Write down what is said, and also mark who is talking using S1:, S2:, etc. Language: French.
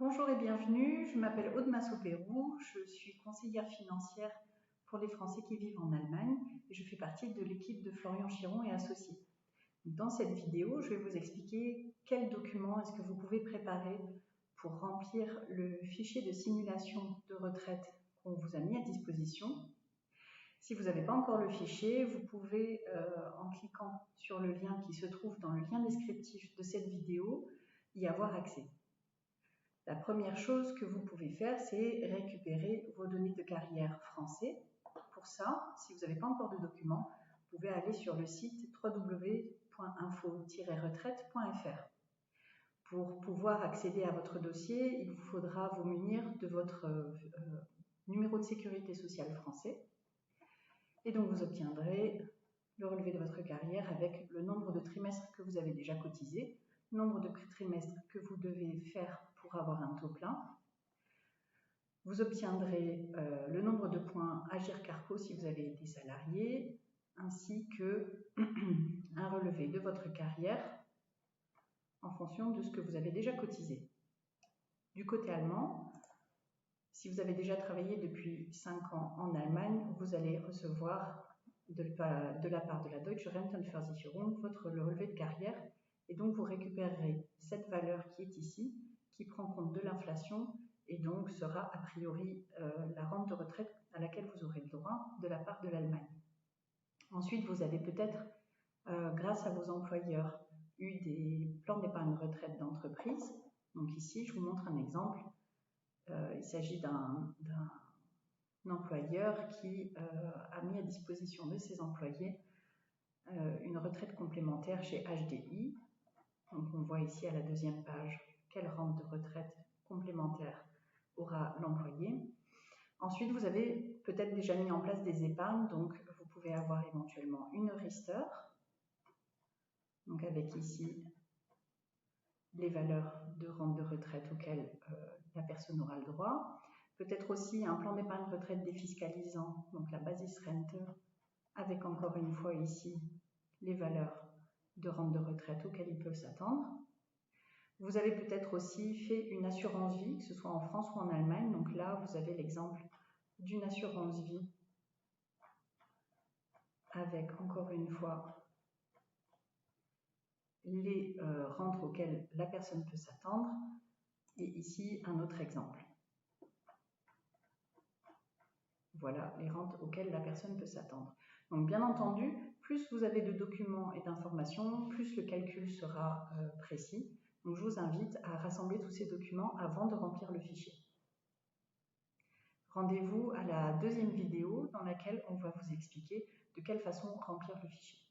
S1: Bonjour et bienvenue, je m'appelle Aude Massot-Pérou, je suis conseillère financière pour les Français qui vivent en Allemagne et je fais partie de l'équipe de Florian Chiron et associés. Dans cette vidéo, je vais vous expliquer quels documents est-ce que vous pouvez préparer pour remplir le fichier de simulation de retraite qu'on vous a mis à disposition. Si vous n'avez pas encore le fichier, vous pouvez, en cliquant sur le lien qui se trouve dans le lien descriptif de cette vidéo, y avoir accès. La première chose que vous pouvez faire, c'est récupérer vos données de carrière français. Pour ça, si vous n'avez pas encore de document, vous pouvez aller sur le site www.info-retraite.fr. Pour pouvoir accéder à votre dossier, il vous faudra vous munir de votre numéro de sécurité sociale français. Et donc vous obtiendrez le relevé de votre carrière avec le nombre de trimestres que vous avez déjà cotisé, le nombre de trimestres que vous devez faire pour avoir un taux plein. Vous obtiendrez le nombre de points Agir Carco si vous avez été salarié, ainsi que un relevé de votre carrière en fonction de ce que vous avez déjà cotisé. Du côté allemand, si vous avez déjà travaillé depuis 5 ans en Allemagne, vous allez recevoir de la part de la Deutsche Rentenversicherung le relevé de carrière et donc vous récupérerez cette valeur qui est ici, qui prend compte de l'inflation et donc sera a priori la rente de retraite à laquelle vous aurez le droit de la part de l'Allemagne. Ensuite, vous avez peut-être, grâce à vos employeurs, eu des plans d'épargne retraite d'entreprise. Donc ici, je vous montre un exemple. Il s'agit d'un employeur qui a mis à disposition de ses employés une retraite complémentaire chez HDI. Donc on voit ici à la deuxième page quelle rente de retraite complémentaire aura l'employé. Ensuite, vous avez peut-être déjà mis en place des épargnes, donc vous pouvez avoir éventuellement une Riester, donc avec ici les valeurs de rente de retraite auxquelles la personne aura le droit. Peut-être aussi un plan d'épargne retraite défiscalisant, donc la Basisrente, avec encore une fois ici les valeurs de rente de retraite auxquelles ils peuvent s'attendre. Vous avez peut-être aussi fait une assurance vie, que ce soit en France ou en Allemagne. Donc là, vous avez l'exemple d'une assurance vie avec, encore une fois, les rentes auxquelles la personne peut s'attendre. Et ici, un autre exemple. Voilà les rentes auxquelles la personne peut s'attendre. Donc bien entendu, plus vous avez de documents et d'informations, plus le calcul sera précis. Donc je vous invite à rassembler tous ces documents avant de remplir le fichier. Rendez-vous à la deuxième vidéo dans laquelle on va vous expliquer de quelle façon remplir le fichier.